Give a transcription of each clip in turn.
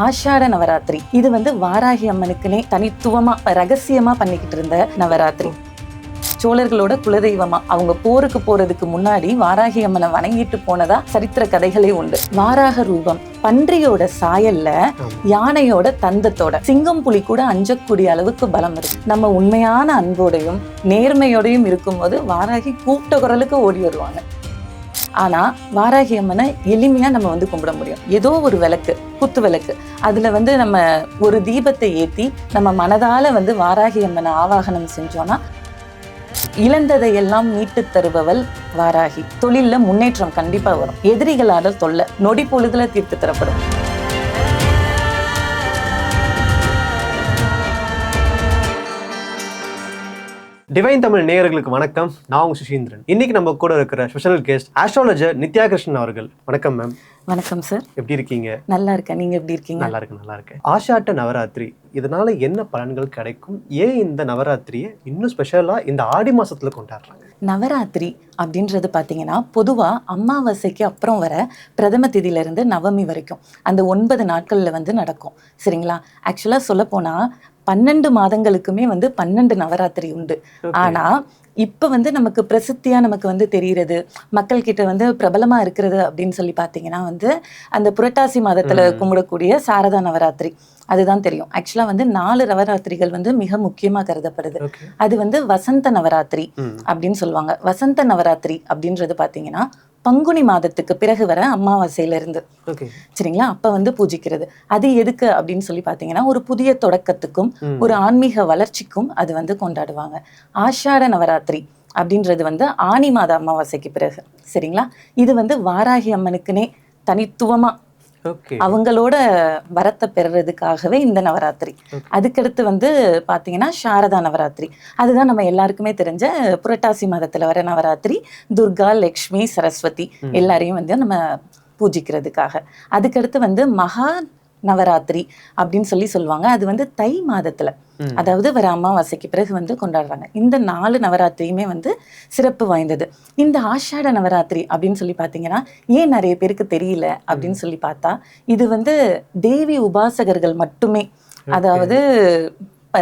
ஆஷாட நவராத்திரி. இது வந்து வாராகி அம்மனுக்குனே தனித்துவமா ரகசியமா பண்ணிக்கிட்டு இருந்த நவராத்திரி. சோழர்களோட குலதெய்வமா அவங்க போருக்கு போறதுக்கு முன்னாடி வாராகி அம்மனை வணங்கிட்டு போனதா சரித்திர கதைகளே உண்டு. வாராக ரூபம் பன்றியோட சாயல்ல யானையோட தந்தத்தோட சிங்கம் புலி கூட அஞ்சக்கூடிய அளவுக்கு பலம் இருக்கு. நம்ம உண்மையான அன்போடையும் நேர்மையோடையும் இருக்கும்போது வாராகி கூப்பிட்ட குரலுக்கு ஓடி வருவாங்க. ஆனா வாராகி அம்மனை எளிமையா நம்ம வந்து கும்பிட முடியும். ஏதோ ஒரு விளக்கு, குத்து விளக்கு, அதுல வந்து நம்ம ஒரு தீபத்தை ஏத்தி நம்ம மனதால வந்து வாராகி அம்மனை ஆவாகனம் செஞ்சோம்னா இழந்ததையெல்லாம் மீட்டு தருபவள் வாராகி. தொழில்ல முன்னேற்றம் கண்டிப்பா வரும். எதிரிகளால தொல்லை நொடி பொழுதுல தீர்த்து தரப்படும். டிவைன் தமிழ் நேயர்களுக்கு வணக்கம். நான் உங்க சுஷீந்திரன். இன்னைக்கு நம்ம கூட இருக்கிற special guest astrologer Nithya Krishnan அவர்கள். வணக்கம் மேம். வணக்கம் சார். எப்படி இருக்கீங்க? நல்லா இருக்கேன். நீங்க எப்படி இருக்கீங்க? நல்லா இருக்கேன். ஆஷாட்ட நவராத்திரி, இதனால என்ன பலன்கள் கிடைக்கும்? ஏன் இந்த நவராத்திரியை இன்னும் ஸ்பெஷலா இந்த ஆடி மாசத்துல கொண்டாடுறாங்க? நவராத்திரி அப்படின்றது பார்த்தீங்கன்னா பொதுவாக அமாவாசைக்கு அப்புறம் வர பிரதம திதியிலிருந்து நவமி வரைக்கும் அந்த 9 நாட்களில் வந்து நடக்கும். சரிங்களா? ஆக்சுவலாக சொல்லப்போனால் 12 மாதங்களுக்குமே வந்து 12 நவராத்திரி உண்டு. ஆனால் இப்போ வந்து நமக்கு பிரசித்தியாக நமக்கு வந்து தெரிகிறது, மக்கள் கிட்ட வந்து பிரபலமாக இருக்கிறது அப்படின்னு சொல்லி பார்த்தீங்கன்னா வந்து அந்த புரட்டாசி மாதத்தில் கும்பிடக்கூடிய சாரதா நவராத்திரி அதுதான் தெரியும். ஆக்சுவலாக வந்து 4 நவராத்திரிகள் வந்து மிக முக்கியமாக கருதப்படுது. அது வந்து வசந்த நவராத்திரி அப்படின்னு சொல்லுவாங்க. வசந்த நவராத்திரி அப்படின்றது பார்த்தீங்கன்னா பங்குனி மாதத்துக்கு பிறகு வர அமாவாசையில இருந்து, சரிங்களா, அப்ப வந்து பூஜிக்கிறது. அது எதுக்கு அப்படின்னு சொல்லி பாத்தீங்கன்னா ஒரு புதிய தொடக்கத்துக்கும் ஒரு ஆன்மீக வளர்ச்சிக்கும் அது வந்து கொண்டாடுவாங்க. ஆஷாட நவராத்திரி அப்படின்றது வந்து ஆனி மாத அமாவாசைக்கு பிறகு. சரிங்களா? இது வந்து வாராகி அம்மனுக்குனே தனித்துவமா அவங்களோட வரத்தை பெறுறதுக்காகவே இந்த நவராத்திரி. அதுக்கடுத்து வந்து பாத்தீங்கன்னா சாரதா நவராத்திரி. அதுதான் நம்ம எல்லாருக்குமே தெரிஞ்ச புரட்டாசி மாதத்துல வர நவராத்திரி. துர்கா, லக்ஷ்மி, சரஸ்வதி எல்லாரையும் வந்து நம்ம பூஜிக்கிறதுக்காக. அதுக்கடுத்து வந்து மகா நவராத்திரி அப்படின்னு சொல்லுவாங்க. அது வந்து தை மாதத்துல, அதாவது வர அமாவாசைக்கு பிறகு வந்து கொண்டாடுறாங்க. இந்த 4 நவராத்திரியுமே வந்து சிறப்பு வாய்ந்தது. இந்த ஆஷாட நவராத்திரி அப்படின்னு சொல்லி பார்த்தீங்கன்னா ஏன் நிறைய பேருக்கு தெரியல அப்படின்னு சொல்லி பார்த்தா, இது வந்து தேவி உபாசகர்கள் மட்டுமே, அதாவது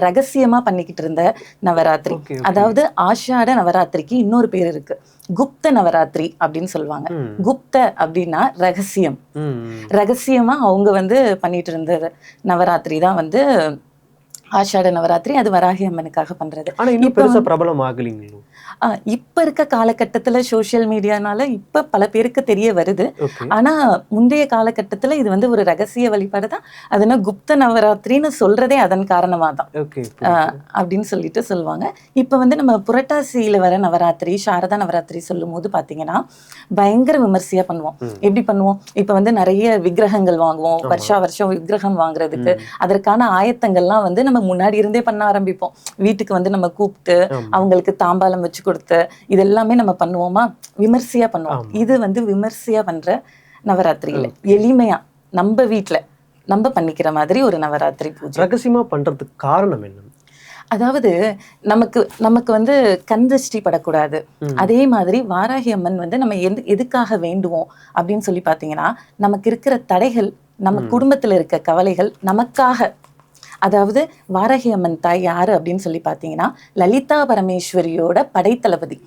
ரகசியமா பண்ணிக்கிட்டு இருந்த நவராத்திரி. அதாவது ஆஷாட நவராத்திரிக்கு இன்னொரு பேர் இருக்கு, குப்த நவராத்திரி அப்படின்னு சொல்லுவாங்க. குப்த அப்படின்னா ரகசியம். ரகசியமா அவங்க வந்து பண்ணிட்டு இருந்த நவராத்திரி தான் வந்து ஆஷாட நவராத்திரி. அது வராகி அம்மனுக்காக பண்றது. பிரபலம் ஆகலீங்களோ? இப்ப இருக்க காலகட்டத்துல சோசியல் மீடியானால இப்ப பல பேருக்கு தெரிய வருது. ஆனா முந்தைய காலகட்டத்துல இது வந்து ஒரு ரகசிய வழிபாடு தான். அதுனா குப்த நவராத்திரின்னு சொல்றதே அதன் காரணமா தான் அப்படின்னு சொல்லிட்டு சொல்லுவாங்க. இப்ப வந்து நம்ம புரட்டாசியில வர நவராத்திரி, சாரதா நவராத்திரி சொல்லும் போது பாத்தீங்கன்னா பயங்கர விமர்சையா பண்ணுவோம். எப்படி பண்ணுவோம்? இப்ப வந்து நிறைய விக்கிரகங்கள் வாங்குவோம். வருஷம் விக்கிரகம் வாங்குறதுக்கு அதற்கான ஆயத்தங்கள்லாம் வந்து நம்ம முன்னாடி இருந்தே பண்ண ஆரம்பிப்போம். வீட்டுக்கு வந்து நம்ம கூப்பிட்டு அவங்களுக்கு தாம்பாலம் வச்சு கொடுத்து இதெல்லாமே நம்ம பண்ணுவோமா, விமர்சையா பண்ணுவோம். இது வந்து விமர்சையா பண்ற நவராத்திரி இல்லை, எளிமையா நம்ம வீட்டுல நம்ம பண்ணிக்கிற மாதிரி ஒரு நவராத்திரி பூஜை. ரகசியமா பண்றதுக்கு காரணம் என்ன? அதாவது நமக்கு வந்து கந்திஷ்டி படக்கூடாது. அதே மாதிரி வாராகி அம்மன் வந்து நம்ம எதுக்காக வேண்டுவோம் அப்படின்னு சொல்லி பாத்தீங்கன்னா, நமக்கு இருக்கிற தடைகள், நம்ம குடும்பத்துல இருக்க கவலைகள் நமக்காக. அதாவது வாராகி அம்மன் தாய் யாரு அப்படின்னு சொல்லி பாத்தீங்கன்னா லலிதா பரமேஸ்வரியோட படைத்தளபதி.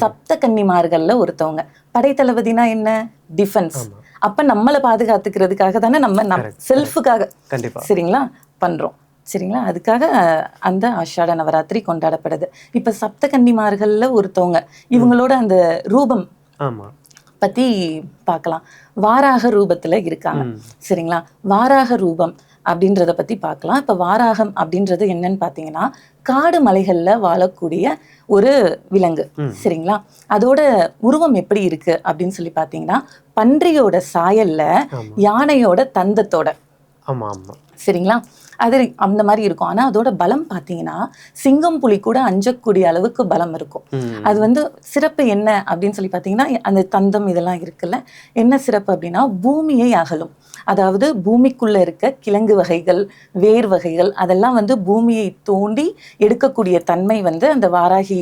சப்த கன்னிமார்கள்ல ஒருத்தவங்க. படைத்தளபதினா என்ன? டிஃபென்ஸ். அப்ப நம்மளை பாதுகாத்துக்கிறதுக்காக தானே நம்ம செல்ஃபுக்காக, சரிங்களா, பண்றோம். சரிங்களா? அதுக்காக அந்த ஆஷாட நவராத்திரி கொண்டாடப்படுது. இப்ப சப்த கன்னிமார்கள்ல ஒருத்தவங்க, இவங்களோட அந்த ரூபம் பத்தி பார்க்கலாம். வாராக ரூபத்துல இருக்காங்க. சரிங்களா? வாராக ரூபம் அப்படின்றத பத்தி பார்க்கலாம். இப்ப வாராகம் அப்படின்றது என்னன்னு பாத்தீங்கன்னா காடு மலைகள்ல வாழக்கூடிய ஒரு விலங்கு. சரிங்களா? அதோட உருவம் எப்படி இருக்கு அப்படின்னு சொல்லி பாத்தீங்கன்னா பன்றியோட சாயல்ல யானையோட தந்தத்தோட. சரிங்களா? அது அந்த மாதிரி இருக்கும். ஆனா அதோட பலம் பாத்தீங்கன்னா சிங்கம் புலி கூட அஞ்சக்கூடிய அளவுக்கு பலம் இருக்கும். அது வந்து சிறப்பு என்ன அப்படின்னு சொல்லி பாத்தீங்கன்னா அந்த தந்தம் இதெல்லாம் இருக்குல்ல, என்ன சிறப்பு அப்படின்னா பூமியை அகலும். அதாவது பூமிக்குள்ள இருக்க கிழங்கு வகைகள், வேர் வகைகள் அதெல்லாம் வந்து பூமியை தோண்டி எடுக்கக்கூடிய தன்மை வந்து அந்த வாராகி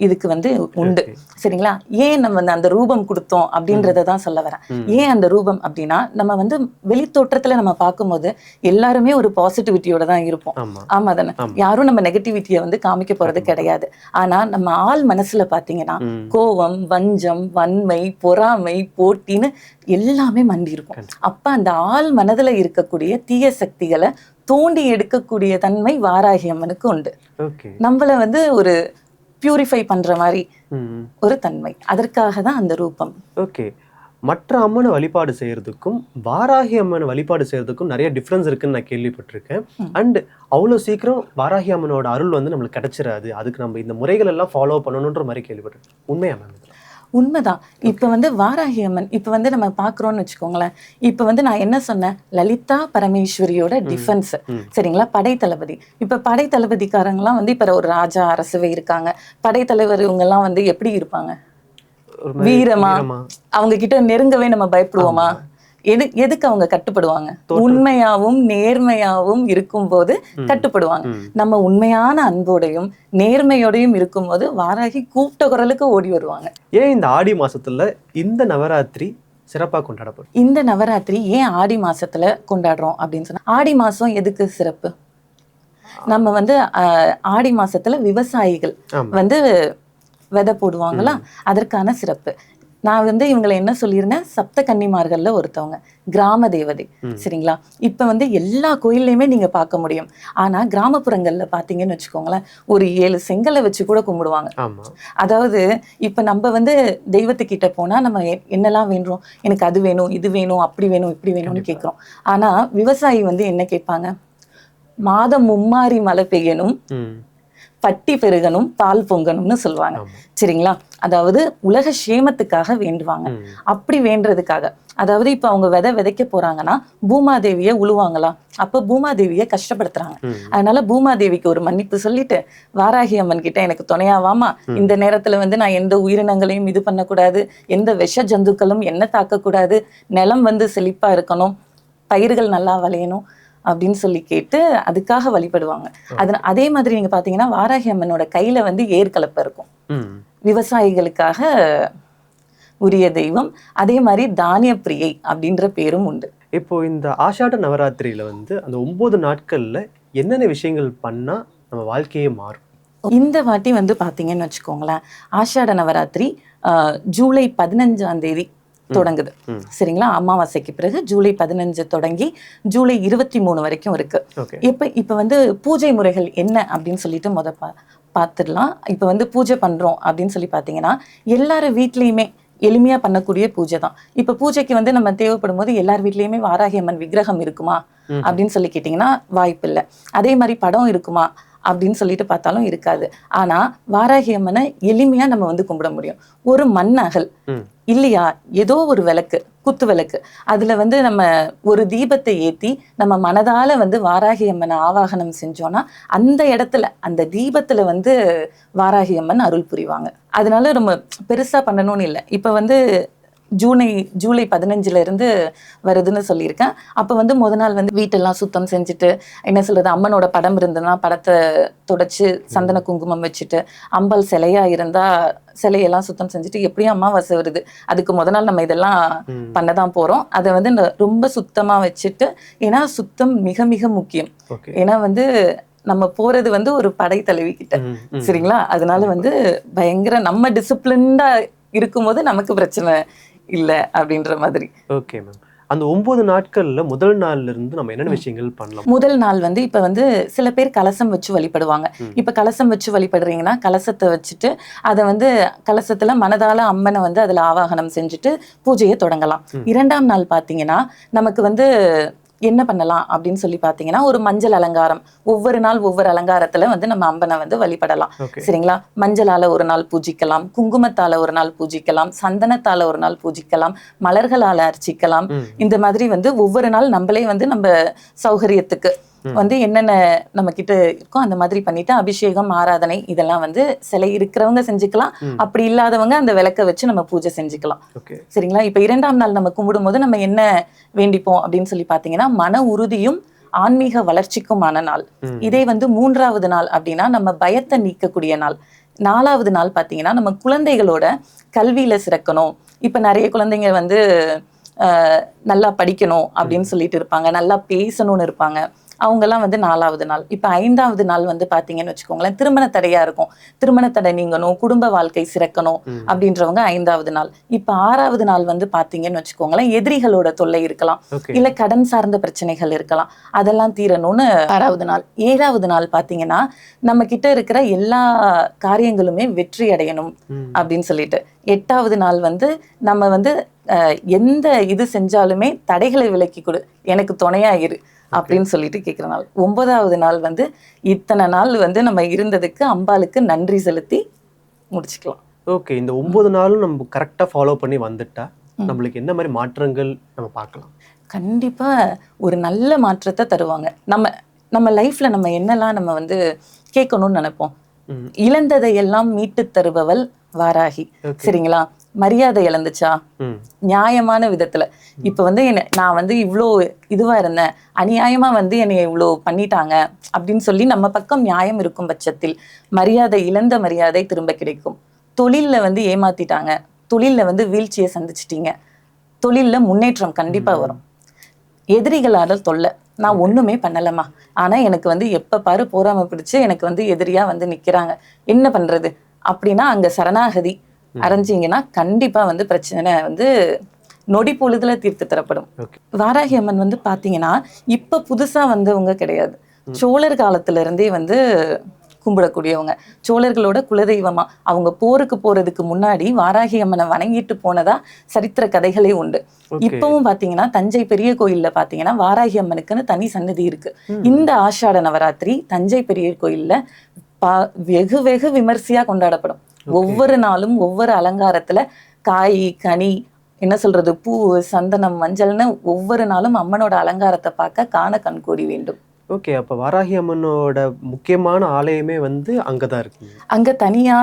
இதுக்கு வந்து உண்டு. சரிங்களா? ஏன் நம்ம அந்த ரூபம் கொடுத்தோம் அப்படின்றத தான் சொல்ல வரேன். ஏன் அந்த ரூபம் அப்படின்னா, நம்ம வந்து வெளித்தோற்றத்துல நம்ம பார்க்கும்போது எல்லாருமே ஒரு பாசிட்டிவிட்டியோட தான் இருப்போம். ஆமா தானே? யாரும் நம்ம நெகட்டிவிட்டியை வந்து காமிக்க போறது கிடையாது. ஆனா நம்ம ஆள் மனசுல பாத்தீங்கன்னா கோபம், வஞ்சம், வன்மை, பொறாமை, போட்டின்னு எல்லாமே மண்டி இருக்கும். அப்ப அந்த ஆள் மனதுல இருக்கக்கூடிய தீய சக்திகளை தோண்டி எடுக்கக்கூடிய தன்மை வாராகி அம்மனுக்கு உண்டு. நம்மள வந்து ஒரு பியூரிஃபை பண்ற மாதிரி ஒரு தன்மை. அதற்காக தான் அந்த ரூபம். ஓகே. மற்ற அம்மனை வழிபாடு செய்யறதுக்கும் வாராகி அம்மனை வழிபாடு செய்யறதுக்கும் நிறைய டிஃப்ரென்ஸ் இருக்குன்னு நான் கேள்விப்பட்டிருக்கேன். அண்ட் அவ்வளோ சீக்கிரம் வாராகி அம்மனோட அருள் வந்து நம்மளுக்கு கிடைச்சிடாது, அதுக்கு நம்ம இந்த முறைகள் எல்லாம் ஃபாலோ பண்ணணுன்ற மாதிரி கேள்விப்பட்டிருக்கேன். உண்மையா மேம்? உண்மைதான். இப்ப வந்து வாராகி அம்மன் இப்ப வந்து நம்ம பாக்குறோம்னு வச்சுக்கோங்களேன். இப்ப வந்து நான் என்ன சொன்னேன், லலிதா பரமேஸ்வரியோட டிஃபென்ஸ். சரிங்களா? படைத்தளபதி. இப்ப படைத்தளபதிக்காரங்களாம் வந்து இப்ப ஒரு ராஜா அரசவை இருக்காங்க. படைத்தலைவர் இவங்க எல்லாம் வந்து எப்படி இருப்பாங்க? வீரமா? அவங்க கிட்ட நெருங்கவே நம்ம பயப்படுவோமா? எதுக்கு அவங்க கட்டுப்படுவாங்க? உண்மையாவும் நேர்மையாவும் இருக்கும் போது கட்டுப்படுவாங்க. நம்ம உண்மையான அன்போடையும் நேர்மையோடையும் இருக்கும் போது வாராகி கூப்பிட்ட குரலுக்கு ஓடி வருவாங்க. ஏன் இந்த ஆடி மாசத்துல இந்த நவராத்திரி சிறப்பா கொண்டாடப்படும்? இந்த நவராத்திரி ஏன் ஆடி மாசத்துல கொண்டாடுறோம் அப்படின்னு சொன்னா, ஆடி மாசம் எதுக்கு சிறப்பு? நம்ம வந்து ஆடி மாசத்துல விவசாயிகள் வந்து விதை போடுவாங்களா, அதற்கான சிறப்பு. நான் வந்து இவங்களை என்ன சொல்லியிருந்தேன், சப்த கன்னிமார்கள்ல ஒருத்தவங்க, கிராம தேவதை. சரிங்களா? இப்ப வந்து எல்லா கோயில்லையுமே நீங்க பார்க்க முடியும். ஆனா கிராமப்புறங்கள்ல பாத்தீங்கன்னு வச்சுக்கோங்களேன், ஒரு 7 செங்கலை வச்சு கூட கும்பிடுவாங்க. அதாவது இப்ப நம்ம வந்து தெய்வத்துக்கிட்ட போனா நம்ம என்னெல்லாம் வேண்டுறோம், எனக்கு அது வேணும், இது வேணும், அப்படி வேணும், இப்படி வேணும்னு கேட்கிறோம். ஆனா விவசாயி வந்து என்ன கேட்பாங்க, மாதம் மும்மாரி மழை பெய்யணும், பட்டி பெருகணும், பால் பொங்கணும்னு சொல்லுவாங்க. சரிங்களா? அதாவது உலக சேமத்துக்காக வேண்டுவாங்க. அப்படி வேண்டதுக்காக, அதாவது இப்ப அவங்க விதைக்க போறாங்கன்னா பூமாதேவிய உழுவாங்களா, அப்ப பூமாதேவிய கஷ்டப்படுத்துறாங்க. அதனால பூமாதேவிக்கு ஒரு மன்னிப்பு சொல்லிட்டு, வாராகி அம்மன் கிட்ட எனக்கு துணையாவாமா, இந்த நேரத்துல வந்து நான் எந்த உயிரினங்களையும் இது பண்ணக்கூடாது, எந்த விஷ ஜந்துக்களும் என்ன தாக்கக்கூடாது, நிலம் வந்து செழிப்பா இருக்கணும், பயிர்கள் நல்லா விளையணும் அப்படின்னு சொல்லி கேட்டு அதுக்காக வழிபடுவாங்க. அதே மாதிரி நீங்க பாத்தீங்கன்னா வாராகி அம்மனோட கையில வந்து ஏற்கலப்பை இருக்கும். விவசாயிகளுக்காக உரிய தெய்வம். அதே மாதிரி தானிய பிரியை அப்படின்ற பேரும் உண்டு. இப்போ இந்த ஆஷாட நவராத்திரியில வந்து அந்த 9 நாட்கள்ல என்னென்ன விஷயங்கள் பண்ணா நம்ம வாழ்க்கையே மாறும்? இந்த வாட்டி வந்து பாத்தீங்கன்னு வச்சுக்கோங்களேன், ஆஷாட நவராத்திரி ஜூலை 15ஆம் தேதி தொடங்குது. சரிங்களா? அமாவாசைக்கு பிறகு ஜூலை 15 தொடங்கி ஜூலை 23 வரைக்கும் இருக்கு. இப்ப வந்து பூஜை முறைகள் என்ன அப்படின்னு சொல்லிட்டு பார்த்துடலாம். இப்ப வந்து பூஜை பண்றோம் அப்படின்னு சொல்லி பாத்தீங்கன்னா, எல்லாரும் வீட்லயுமே எளிமையா பண்ணக்கூடிய பூஜை தான். இப்ப பூஜைக்கு வந்து நம்ம தேவைப்படும் போது எல்லார் வீட்லயுமே வாராகி அம்மன் விக்கிரகம் இருக்குமா அப்படின்னு சொல்லி கேட்டீங்கன்னா வாய்ப்பு இல்லை. அதே மாதிரி படம் இருக்குமா அப்படின்னு சொல்லிட்டு பார்த்தாலும் இருக்காது. ஆனா வாராகி அம்மனை எளிமையா நம்ம வந்து கும்பிட முடியும். ஒரு மண்ணகல் இல்லையா, ஏதோ ஒரு விளக்கு, குத்து விளக்கு, அதுல வந்து நம்ம ஒரு தீபத்தை ஏத்தி நம்ம மனதால வந்து வாராகி அம்மனை ஆவாகனம் செஞ்சோம்னா அந்த இடத்துல அந்த தீபத்துல வந்து வாராகி அம்மன் அருள் புரிவாங்க. அதனால நம்ம பெருசா பண்ணணும்னு இல்லை. இப்ப வந்து ஜூலை 15 இருந்து வருதுன்னு சொல்லியிருக்கேன். அப்போ வந்து முத நாள் வந்து வீட்டெல்லாம் சுத்தம் செஞ்சுட்டு, என்ன சொல்றது, அம்மனோட படம் இருந்ததுன்னா படத்தை தொடச்சு சந்தன குங்குமம் வச்சுட்டு, அம்பாள் சிலையா இருந்தா சிலையெல்லாம் சுத்தம் செஞ்சுட்டு, எப்படியும் அமாவாசை வருது, அதுக்கு முத நாள் நம்ம இதெல்லாம் பண்ணதான் போறோம். அதை வந்து ரொம்ப சுத்தமா வச்சுட்டு, ஏன்னா சுத்தம் மிக மிக முக்கியம். ஏன்னா வந்து நம்ம போறது வந்து ஒரு படைத்தலைவி கிட்ட. சரிங்களா? அதனால வந்து பயங்கர நம்ம டிசிப்ளின்டா இருக்கும்போது நமக்கு பிரச்சனை இல்லை அப்படின்ற மாதிரி. Okay ma'am. அந்த 9 நாட்கள்ல முதல் நாள்ல இருந்து நம்ம என்னென்ன விஷயங்கள் பண்ணலாம்? முதல் நாள் வந்து இப்ப வந்து சில பேர் கலசம் வச்சு வழிபடுவாங்க. இப்ப கலசம் வச்சு வழிபடுறீங்கன்னா கலசத்தை வச்சுட்டு அதை வந்து கலசத்துல மனதால அம்மனை வந்து அதுல ஆவாகனம் செஞ்சுட்டு பூஜையை தொடங்கலாம். 2ஆம் நாள் பாத்தீங்கன்னா நமக்கு வந்து என்ன பண்ணலாம் அப்படின்னு சொல்லி பாத்தீங்கன்னா, ஒரு மஞ்சள் அலங்காரம், ஒவ்வொரு நாள் ஒவ்வொரு அலங்காரத்துல வந்து நம்ம அம்பனை வந்து வழிபடலாம். சரிங்களா? மஞ்சளால ஒரு நாள் பூஜிக்கலாம், குங்குமத்தால ஒரு நாள் பூஜிக்கலாம், சந்தனத்தால ஒரு நாள் பூஜிக்கலாம், மலர்களால அர்ச்சிக்கலாம். இந்த மாதிரி வந்து ஒவ்வொரு நாள் நம்மளே வந்து நம்ம சௌகரியத்துக்கு வந்து என்னென்ன நம்ம கிட்ட இருக்கோ அந்த மாதிரி பண்ணிட்டு அபிஷேகம், ஆராதனை இதெல்லாம் வந்து சிலை இருக்கிறவங்க செஞ்சுக்கலாம். அப்படி இல்லாதவங்க அந்த விளக்க வச்சு நம்ம பூஜை செஞ்சுக்கலாம். சரிங்களா? இப்ப 2ஆம் நாள் நம்ம கும்பிடும் போது நம்ம என்ன வேண்டிப்போம் அப்படின்னு சொல்லி பாத்தீங்கன்னா, மன உறுதியும் ஆன்மீக வளர்ச்சிக்குமான நாள். இதே வந்து 3ஆவது நாள் அப்படின்னா நம்ம பயத்தை நீக்கக்கூடிய நாள். 4வது நாள் பார்த்தீங்கன்னா நம்ம குழந்தைகளோட கல்வியில சிறக்கணும். இப்ப நிறைய குழந்தைங்க வந்து நல்லா படிக்கணும் அப்படின்னு சொல்லிட்டு இருப்பாங்க, நல்லா பேசணும்னு இருப்பாங்க. அவங்கெல்லாம் வந்து 4வது நாள். இப்ப 5வது நாள் வந்து பாத்தீங்கன்னு வச்சுக்கோங்களேன், திருமண தடையா இருக்கும், திருமண தடை நீங்கணும், குடும்ப வாழ்க்கை சிறக்கணும் அப்படின்றவங்க 5வது நாள். இப்ப 6வது நாள் வந்து பாத்தீங்கன்னு வச்சுக்கோங்களேன், எதிரிகளோட தொல்லை இருக்கலாம், இல்ல கடன் சார்ந்த பிரச்சனைகள் இருக்கலாம், அதெல்லாம் தீரணும்னு 6வது நாள். 7வது நாள் பாத்தீங்கன்னா நம்ம கிட்ட இருக்கிற எல்லா காரியங்களுமே வெற்றி அடையணும் அப்படின்னு சொல்லிட்டு. 8வது நாள் வந்து நம்ம வந்து எந்த இது செஞ்சாலுமே தடைகளை விலக்கி கொடு, எனக்கு துணையா இரு அப்படின்னு சொல்லிட்டு கேட்குற நாள். 9வது நாள் வந்து இத்தனை நாள் வந்து நம்ம இருந்ததுக்கு அம்பாளுக்கு நன்றி செலுத்தி முடிச்சுக்கலாம். ஓகே, இந்த 9 நாளும் நம்ம கரெக்டாக ஃபாலோ பண்ணி வந்துட்டா நம்மளுக்கு என்ன மாதிரி மாற்றங்கள் நம்ம பார்க்கலாம்? கண்டிப்பா ஒரு நல்ல மாற்றத்தை தருவாங்க. நம்ம லைஃப்ல நம்ம என்னெல்லாம் நம்ம வந்து கேட்கணும்னு நினைப்போம். இழந்ததை எல்லாம் மீட்டு தருபவள் வாராகி. சரிங்களா? மரியாதை இழந்துச்சா நியாயமான விதத்துல, இப்ப வந்து நான் வந்து இவ்வளோ இதுவா இருந்தேன், அநியாயமா வந்து என்னை இவ்வளோ பண்ணிட்டாங்க அப்படின்னு சொல்லி நம்ம பக்கம் நியாயம் இருக்கும் பட்சத்தில் மரியாதை, இழந்த மரியாதை திரும்ப கிடைக்கும். தொழில்ல வந்து ஏமாத்திட்டாங்க, தொழில்ல வந்து வீழ்ச்சியை சந்திச்சிட்டீங்க, தொழில்ல முன்னேற்றம் கண்டிப்பா வரும். எதிரிகளால தொல்லை, நான் ஒண்ணுமே பண்ணலமா, ஆனா எனக்கு வந்து எப்ப பாரு போராம பிடிச்சு எனக்கு வந்து எதிரியா வந்து நிக்கிறாங்க, என்ன பண்றது அப்படின்னா அங்க சரணாகதி அரைஞ்சிங்கன்னா கண்டிப்பா வந்து பிரச்சனை வந்து நொடி பொழுதுல தீர்த்து தரப்படும். வாராகி அம்மன் வந்து பாத்தீங்கன்னா இப்ப புதுசா வந்தவங்க கிடையாது, சோழர் காலத்துல இருந்தே வந்து கும்பிடக்கூடியவங்க. சோழர்களோட குலதெய்வமா அவங்க போருக்கு போறதுக்கு முன்னாடி வாராகி அம்மனை வணங்கிட்டு போனதா சரித்திர கதைகளே உண்டு. இப்பவும் பாத்தீங்கன்னா தஞ்சை பெரிய கோயில்ல பாத்தீங்கன்னா வாராகி அம்மனுக்குன்னு தனி சன்னதி இருக்கு. இந்த ஆஷாட நவராத்திரி தஞ்சை பெரிய கோயில்ல வெகு வெகு விமர்சையா கொண்டாடப்படும். ஒவ்வொரு நாளும் ஒவ்வொரு அலங்காரத்துல காய் கனி என்ன சொல்றது, பூ சந்தனம் மஞ்சள்னு ஒவ்வொரு நாளும் அம்மனோட அலங்காரத்தை பார்க்க காண கண்கூடி வேண்டும். ஓகே, அப்ப வாராகி அம்மனோட முக்கியமான ஆலயமே வந்து அங்கதான் இருக்கு. அங்க தனியா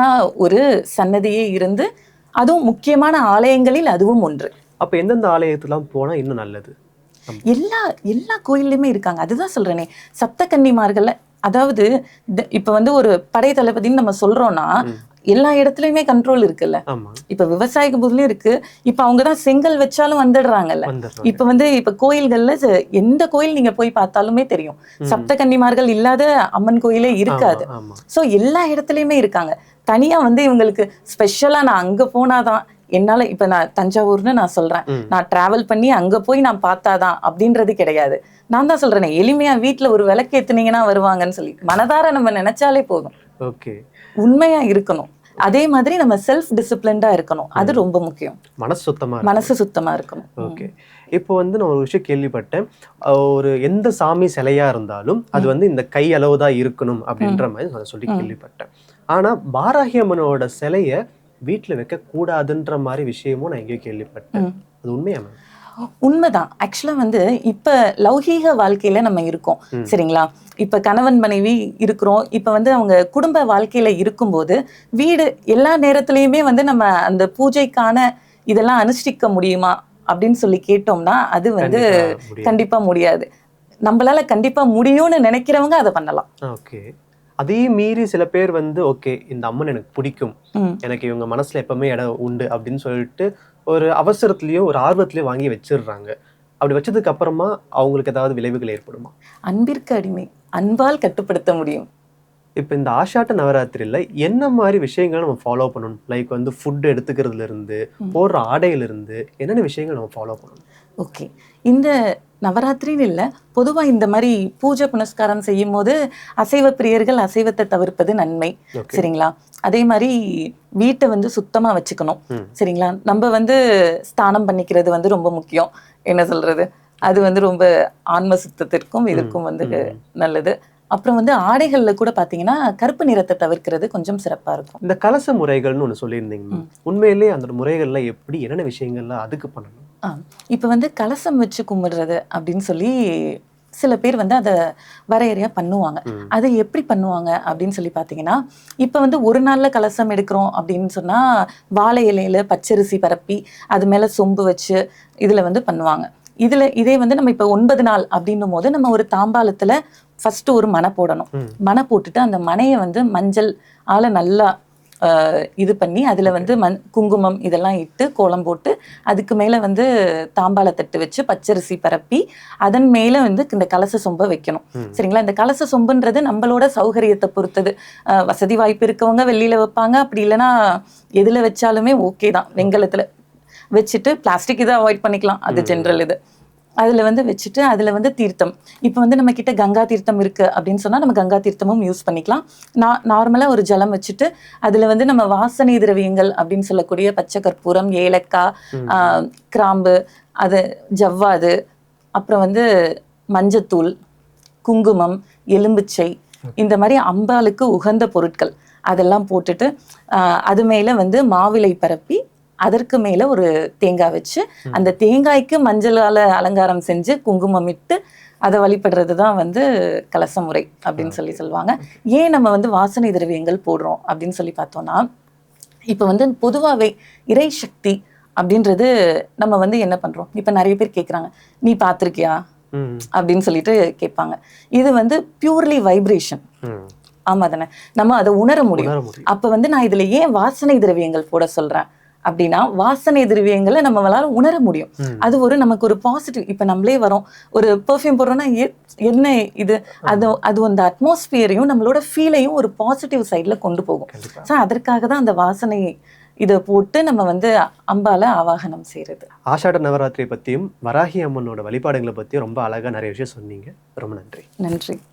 ஒரு சன்னதியே இருந்து, அதுவும் முக்கியமான ஆலயங்களில் அதுவும் ஒன்று. அப்ப எந்தெந்த ஆலயத்துலாம் போனா இன்னும் நல்லது? எல்லா கோயில்லையுமே இருக்காங்க. அதுதான் சொல்றேனே, சப்த கன்னிமார்கள்ல, அதாவது இப்ப வந்து ஒரு படை தளபதின்னு நம்ம சொல்றோம்னா எல்லா இடத்துலயுமே கண்ட்ரோல் இருக்குல்ல. இப்ப விவசாயிக்கு போதுலயும் இருக்கு, இப்ப அவங்கதான் செங்கல் வச்சாலும் வந்துடுறாங்கல்ல. இப்ப வந்து இப்ப கோயில்கள்ல எந்த கோயில் நீங்க போய் பார்த்தாலுமே தெரியும், சப்த கன்னிமார்கள் இல்லாத அம்மன் கோயிலே இருக்காது. சோ எல்லா இடத்துலயுமே இருக்காங்க. தனியா வந்து இவங்களுக்கு ஸ்பெஷலா நான் அங்க போனாதான் என்னால, இப்ப நான் தஞ்சாவூர்னு நான் சொல்றேன், நான் டிராவல் பண்ணி அங்க போய் நான் பார்த்தாதான் அப்படின்றது கிடையாது. நான் தான் சொல்றேனே, எளிமையா வீட்டுல ஒரு விளக்கு ஏத்துனீங்கன்னா வருவாங்கன்னு சொல்லி மனதார நம்ம நினைச்சாலே போதும். ஓகே, உண்மையா இருக்கணும். அதே மாதிரி நம்ம செல்ஃப் டிசிப்ளின்டா இருக்கணும், அது ரொம்ப முக்கியம். மனசு சுத்தமா இருக்கணும். ஓகே, இப்போ வந்து நான் ஒரு விஷயம் கேள்விப்பட்டேன், ஒரு எந்த சாமி சிலையா இருந்தாலும் அது வந்து இந்த கை அளவு தான் இருக்கணும் அப்படின்ற மாதிரி நான் சொல்லி கேள்விப்பட்டேன். ஆனா வாராகி அம்மனோட சிலைய வீட்டுல வைக்க கூடாதுன்ற மாதிரி விஷயமும் நான் எங்கேயோ கேள்விப்பட்டேன். அது உண்மையா? உண்மைதான். ஆக்சுவலா வந்து இப்ப லௌகீக வாழ்க்கையில நம்ம இருக்கோம், சரிங்களா? இப்ப கணவன் மனைவி இருக்கிறோம். இப்ப வந்து அவங்க குடும்ப வாழ்க்கையில இருக்கும்போது வீடு எல்லா நேரத்திலயுமே வந்து நம்ம அந்த பூஜைக்கான இதெல்லாம் அனுஷ்டிக்க முடியுமா அப்படின்னு சொல்லி கேட்டோம்னா அது வந்து கண்டிப்பா முடியாது. நம்மளால கண்டிப்பா முடியும்னு நினைக்கிறவங்க அதை பண்ணலாம். ஓகே, அதே மீறி சில பேர் வந்து ஓகே இந்த அம்மன் எனக்கு பிடிக்கும், எனக்கு இவங்க மனசுல எப்பவுமே இடம் உண்டு அப்படின்னு சொல்லிட்டு ஒரு அவசரத்திலயோ ஒரு ஆர்வத்திலயோ வாங்கி வச்சிடுறாங்க. அப்படி வச்சதுக்கு அப்புறமா அவங்களுக்கு ஏதாவது விளைவுகள் ஏற்படுமா? அன்பிற்கு அடிமை, அன்பால் கட்டுப்படுத்த முடியும். இப்போ இந்த ஆஷாட்ட நவராத்திரியில என்ன மாதிரி விஷயங்கள் நம்ம ஃபாலோ பண்ணணும்? லைக் வந்து ஃபுட் எடுத்துக்கிறதுல இருந்து போடுற ஆடையில இருந்து என்னென்ன விஷயங்கள் நம்ம ஃபாலோ பண்ணணும்? ஓகே, இந்த நவராத்திரின்னு இல்லை, பொதுவாக இந்த மாதிரி பூஜை புனஸ்காரம் செய்யும் போது அசைவ பிரியர்கள் அசைவத்தை தவிர்ப்பது நன்மை, சரிங்களா? அதே மாதிரி வீட்டை வந்து சுத்தமா வச்சுக்கணும், சரிங்களா? நம்ம வந்து ஸ்நானம் பண்ணிக்கிறது வந்து ரொம்ப முக்கியம், என்ன சொல்றது, அது வந்து ரொம்ப ஆன்ம சுத்தத்திற்கும் இதுக்கும் வந்து நல்லது. அப்புறம் வந்து ஆடைகள்ல கூட பாத்தீங்கன்னா கருப்பு நிறத்தை தவிர்க்கிறது கொஞ்சம் சிறப்பா இருக்கும். இந்த கலச முறைகள்னு ஒண்ணு சொல்லியிருந்தீங்க, உண்மையிலேயே அந்த முறைகள்ல எப்படி என்னென்ன விஷயங்கள்லாம் அதுக்கு பண்ணணும்? இப்ப வந்து கலசம் வச்சு கும்பிடுறது அப்படின்னு சொல்லி சில பேர் வந்து அதை வரையறையா பண்ணுவாங்க. அதை எப்படி பண்ணுவாங்க அப்படின்னு சொல்லி பாத்தீங்கன்னா, இப்ப வந்து ஒரு நாள்ல கலசம் எடுக்கிறோம் அப்படின்னு சொன்னா வாழை இலையில பச்சரிசி பரப்பி அது மேல சொம்பு வச்சு இதுல வந்து பண்ணுவாங்க. இதே வந்து நம்ம இப்ப 9 நாள் அப்படின்னும் போது நம்ம ஒரு தாம்பாளத்துல ஃபர்ஸ்ட் ஒரு மனை போடணும். மனை போட்டுட்டு அந்த மனையை வந்து மஞ்சள் ஆல நல்லா இது பண்ணி அதில் வந்து குங்குமம் இதெல்லாம் இட்டு கோலம் போட்டு அதுக்கு மேலே வந்து தாம்பாள தட்டு வச்சு பச்சரிசி பரப்பி அதன் மேலே வந்து இந்த கலச சொம்பை வைக்கணும். சரிங்களா? இந்த கலச சொம்புன்றது நம்மளோட சௌகரியத்தை பொறுத்தது. வசதி வாய்ப்பு இருக்கவங்க வெள்ளியில வைப்பாங்க, அப்படி இல்லைன்னா எதில் வச்சாலுமே ஓகே தான். வெங்கலத்தில் வச்சுட்டு பிளாஸ்டிக் இதை அவாய்ட் பண்ணிக்கலாம், அது ஜென்ரல் இது. அதில் வந்து வச்சுட்டு அதில் வந்து தீர்த்தம், இப்போ வந்து நம்ம கிட்ட கங்கா தீர்த்தம் இருக்குது அப்படின்னு சொன்னால் நம்ம கங்கா தீர்த்தமும் யூஸ் பண்ணிக்கலாம். நார்மலாக ஒரு ஜலம் வச்சுட்டு அதில் வந்து நம்ம வாசனை திரவியங்கள் அப்படின்னு சொல்லக்கூடிய பச்சை கற்பூரம், ஏலக்காய், கிராம்பு, அது ஜவ்வாது, அப்புறம் வந்து மஞ்சத்தூள், குங்குமம், எலும்புச்சை, இந்த மாதிரி அம்பாளுக்கு உகந்த பொருட்கள் அதெல்லாம் போட்டுட்டு அது மேலே வந்து மாவிலை பரப்பி அதற்கு மேலே ஒரு தேங்காய் வச்சு அந்த தேங்காய்க்கு மஞ்சளால் அலங்காரம் செஞ்சு குங்குமம் இட்டு அதை வழிபடுறது தான் வந்து கலச முறை அப்படின்னு சொல்லுவாங்க. ஏன் நம்ம வந்து வாசனை திரவியங்கள் போடுறோம் அப்படின்னு சொல்லி பார்த்தோம்னா, இப்போ வந்து பொதுவாகவே இறை சக்தி அப்படின்றது நம்ம வந்து என்ன பண்ணுறோம், இப்போ நிறைய பேர் கேட்குறாங்க நீ பார்த்துருக்கியா அப்படின்னு சொல்லிட்டு கேட்பாங்க. இது வந்து பியூர்லி வைப்ரேஷன். ஆமா தானே, நம்ம அதை உணர முடியும். அப்போ வந்து நான் இதில் ஏன் வாசனை திரவியங்கள் போட சொல்கிறேன் அப்படின்னா, வாசனை திரவியங்களை நம்மளால உணர முடியும். அது ஒரு நமக்கு ஒரு பாசிட்டிவ். இப்போ நம்மளே வரோம் ஒரு பெர்ஃப்யூம் போடுறோம்னா என்ன இது, அது அந்த அட்மாஸ்பியரையும் நம்மளோட ஃபீலையும் ஒரு பாசிட்டிவ் சைடில் கொண்டு போகும். ஸோ அதற்காக தான் அந்த வாசனை இதை போட்டு நம்ம வந்து அம்பால ஆவாகனம் செய்யறது. ஆஷாட நவராத்திரி பற்றியும் வராகி அம்மனோட வழிபாடுகளை பற்றியும் ரொம்ப அழகாக நிறைய விஷயம் சொன்னீங்க. ரொம்ப நன்றி. நன்றி.